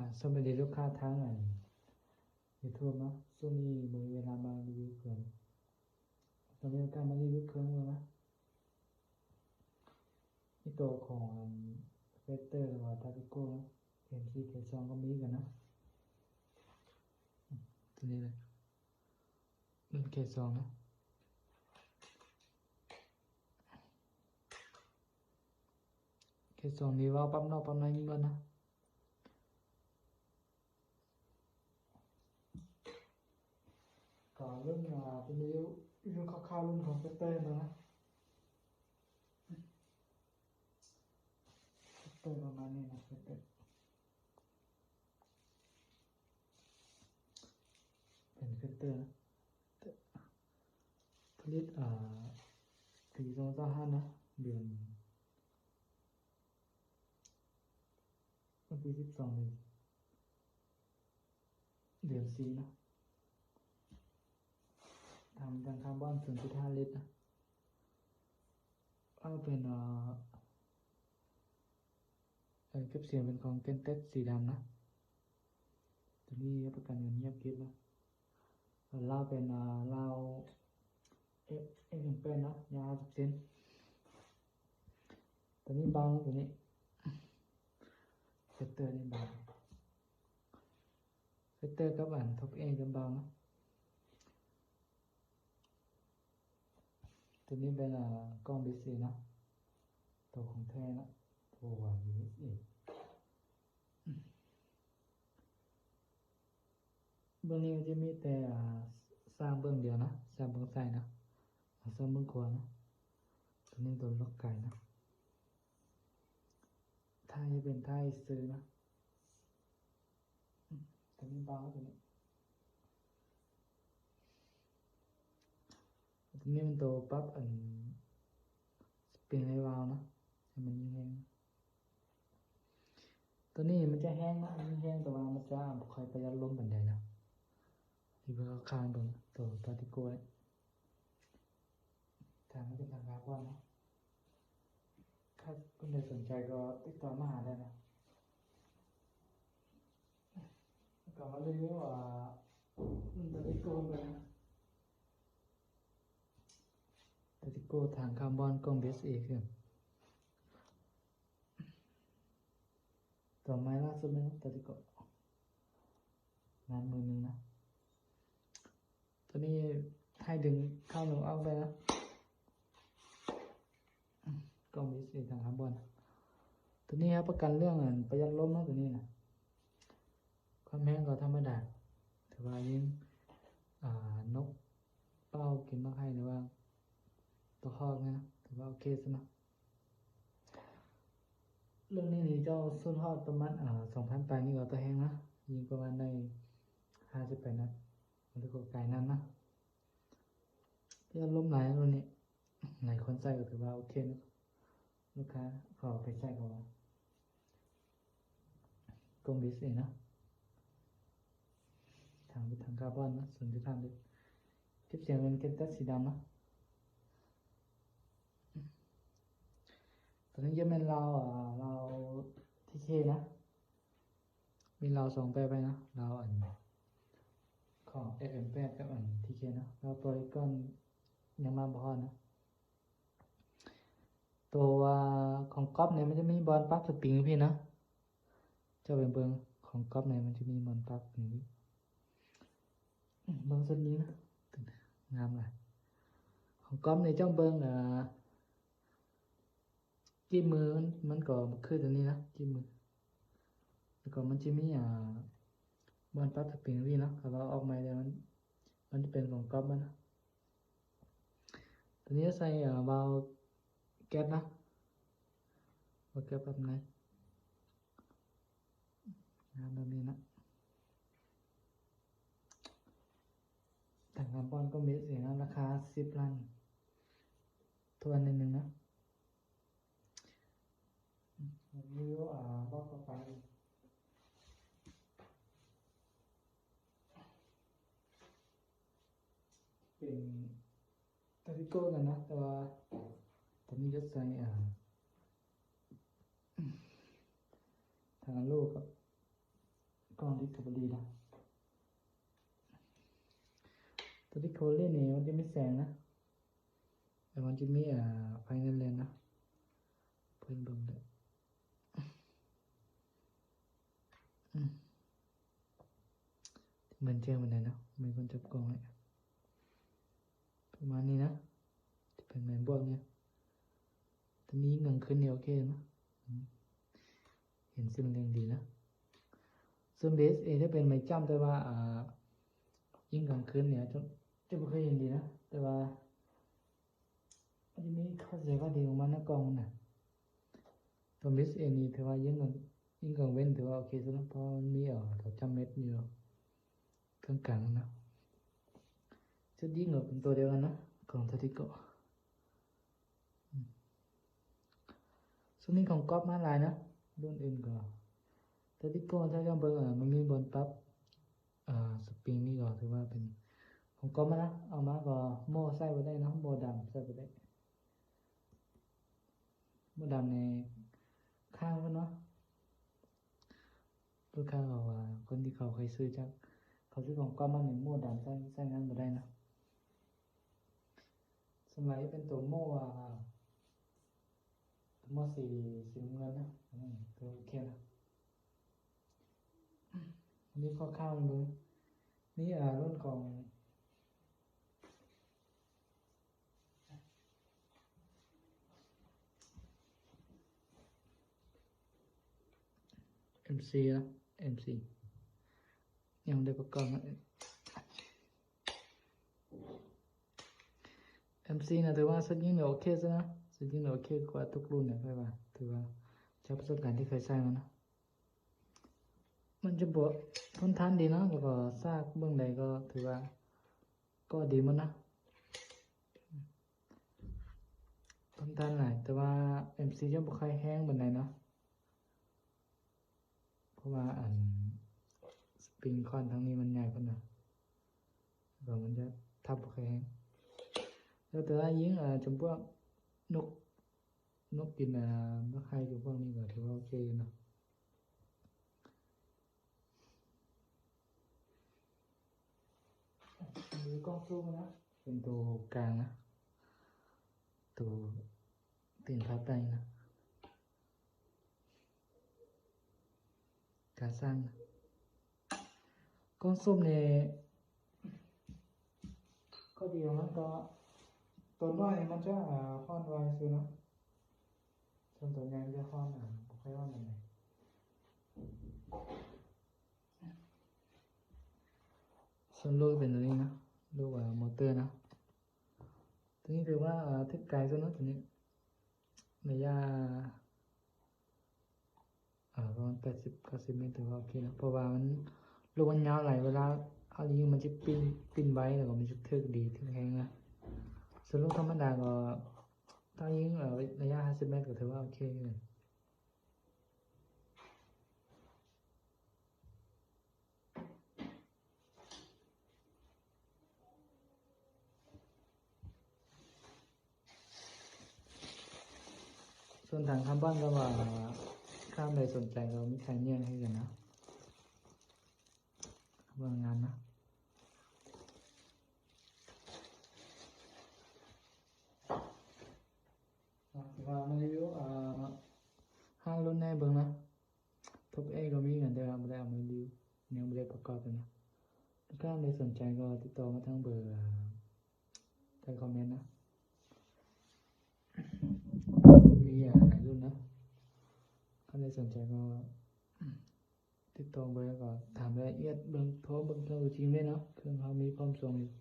สวัสดีลูกค้าทั้งยูทูบเนาะช่วงนี้มีเวลามารีวิวเครื่องตอนนี้การมารีวิวเครื่องแล้วนะที่ตัวของเฟเตอร์หรือว่าทาปิโก้นะMC K2 ก็มีกันนะตัวนี้เลยรุ่น K2 นะK2 มีว่าปั๊มนอกปั๊มในนี่มันนะก็เรื่องเป็นรีวิวคร่าวๆรุ่นของเฟเตอร์นะเฟเตอร์ประมาณนี้นะเฟเตอร์เป็นเฟเตอร์นะผลิตปี2025นะเดือนวันที่12เดือน4นะทำทางคาร์บอน0.5 ลิตรนะก็เป็นเก็บเสียงเป็นของเกนเต็ดสีดำนะตัวนี้รับประกันเงินเงียบกริบนะเล่าเป็นเล่าเป็นนะยาว10 เซนตัวนี้เบาตัวนี้เฟเตอร์นี่เบาเฟเตอร์กับท็อปกันเบานะตัวนี้เป็นกล้องBCนะตัวของแท้นะตัว USA เบื้องนี้จะมีแต่สร้างเบื้องเดียวนะสร้างเบื้องซ้ายนะสร้างเบื้องขวานะตัวนี้ตัวล็อกไก่นะท้ายจะเป็นท้ายซื้อนะตัวนี้เบาตัวนี้มันตัวปรับสปริงไอวาล์วนะให้มันแห้งตัวนี้มันจะแห้งนะมันแห้งแต่ว่ามันจะคอยประหยัดลมบันไดนะที่เพื่อคานตรงตัวพาร์ติโก้เนี่ยทางไม่เป็นทางการก่อนนะถ้าคุณใดสนใจก็ติดต่อมาหาได้นะก็มารีวิวพาร์ติโก้กันนะพาร์ติโก้ทางคาร์บอนกล้อง BSA ขึ้นต่อไม้ล่าสุดนะพาร์ติโก้งานมือหนึ่งนะตัวนี้ให้ดึงเข้าหนูออกไปนะกล้อง BSA ทางคาร์บอนตัวนี้ครับประกันเรื่องประหยัดลมนะตัวนี้นะความแห้งก็ธรรมดาถือว่ายิ่งนกเป้ากินนกให้หรือว่าตัวคอกนะถือว่าโอเคสนะเรื่องนี้นี่เจ้าสุนทอดประมาณ2,000 ปลายนี่ก็ตัวแห้งนะยิงประมาณใน58 นัดมันจะกดไกลนั้นนะเพื่อล้มหลายตัวนี้หลายคนใส่ก็ถือว่าโอเคนะลูกค้าขอไปใส่เขาว่ากลมบิสเองนะทางคาร์บอนนะ0.5 ลิตรคลิปเสียงเป็นเกนเต็ดสีดำนะตอนนี้จะเป็นเราที่เคนะมีเรา2ไปนะเราของ FM8 กับที่เคนะเราโปรลิกอนยังมาบ่พอนะตัวของก๊อฟเนี่ยมันจะมีบอลปั๊บสปริงพี่นะเจ้าเป็นเบิ้งของก๊อฟเนี่ยมันจะมีบอลปั๊บนี้เบิ้งส่วนนี้นะงามเลยของก๊อฟเนี่ยเจ้าเบิ้งจิ้มมือมันก็คือตัวนี้นะจิ้มมือแล้วก็มันจะมีบอลปั๊บสปริงพี่นะเราออกมาแล้วมันจะเป็นของก๊อฟมันนะตัวนี้ใส่วาล์วแก๊สนะวาล์วแก๊สแบบไหนงานแบบนี้นะถังคาร์บอนก็มีเสียงราคา10 ล้านทวนนิดนึงนะรีวิวรอบต่อไปเป็นตาริโก้กันนะแต่ว่าตอนนี้จะใส่ทางลูกครับ กล้อง Discovery นะตัว Discovery นี่มันจะไม่แสงนะแต่มันจะมีไฟนั่นเลยนะเพิ่นเบิ่งได้เหมือนเจอมันเลยเนาะมีคนจับกล้องเลยประมาณนี้นะจะเป็นแมนบวกเนี่ยตอนนี้เงินขึ้นเนี่ยโอเคนะเห็นซึ่งเรียงดีนะส่วนเบสเอถ้าเป็นไม่จำแต่ว่ายิ่งกลางคืนเนี่ยจะไม่เคยเห็นดีนะแต่ว่ามันจะมีข้อเสียข้อดีของมันนะกล้องนะตัวเบสเอนี่ถือว่ายิ่งกลางเว้นถือว่าโอเคสุดนะเพราะมันมีตัวจำเม็ดอยู่กลางกลางนะชุดยิ่งเป็นตัวเดียวกันนะของทาติโกะส่วนนี้ของก๊อปมาลายนะรุ่นอื่นก็ทาติโกะถ้าจำเบิ่งมันมีบนปั๊บสปริงนี่ก็ถือว่าเป็นของก๊อปมานะเอามาก็โม่ใส่ไปได้นะโม่ดำใส่ไปได้โม่ดำในข้างกันเนาะลูกค้าเขาว่าคนที่เขาเคยซื้อจากเขาซื้อของก๊อปมาเนี่ยโม่ดำใส่งานไปได้นะสมัยเป็นตัวโม่สีน้ำเงินนะตัวโอเคนะนี่คร่าวๆเลยนี่รุ่นของ MC นะ MC ยังได้ประกอบนะ MC นะถือว่าสุดยิ่งเหนือโอเคซะนะสุดยิ่งเหนือโอเคกว่าทุกรุ่นเนี่ยค่อยว่าถือว่าจากประสบการณ์ที่เคยใช้มานะมันจะบวกทนทานดีนะแล้วก็ซากเบื้องใดก็ถือว่าก็ดีมันนะทนทานหลายแต่ว่า MC จะบ่ค่อยแห้งปานใดเนาะเพราะว่าสปริงคอนทั้งนี้มันใหญ่กว่านะแล้วมันจะทับบ่ค่อยแห้งแล้วแต่ว่ายิ่งจำพวกนกกินนกไข่อยู่พวกนี้ก็ถือว่าโอเคเนาะมีกล้องซูมนะเป็นตัวกลางนะตัวตีนพับได้นะการสร้างนะกล้องซูมเนี่ยก็ดีของมันก็ตัวน้อยมันจะค่อนไวสุดนะส่วนตัวใหญ่มันจะค่อนไม่ค่อยค่อนอะไรส่วนลูกเป็นตัวนี้นะลูกมอเตอร์นะตัวนี้ถือว่าทึกไกลสุดนะตัวนี้ระยะประมาณ80-90 เมตรถือว่าโอเคนะเพราะว่ามันลูกมันยาวหลายเวลาเอายิงมันจะปิ้นไว้แล้วก็มันจะทึกดีทึกแห้งนะส่วนลูกธรรมดาก็ถ้ายิงระยะ50 เมตรก็ถือว่าโอเคเลยส่วนทางคาร์บอนก็ว่าข้ามใดสนใจเรามีใครเนี่ยให้กันนะว่างานนะว่ามารีวิว5 รุ่นในเบิ่งนะท็อปเอก็มีกันแต่ว่าไม่ได้เอามารีวิวยังไม่ได้ประกอบเลยนะถ้าใครสนใจก็ติดต่อมาทางเบอร์ใต้คอมเมนต์นะมีหลายรุ่นนะถ้าใครสนใจก็ติดต่อเบอร์ก็ถามรายละเอียดเบิ่งโทรเบิ่งเครื่องจริงได้เนาะเครื่องเขามีพร้อมส่งอยู่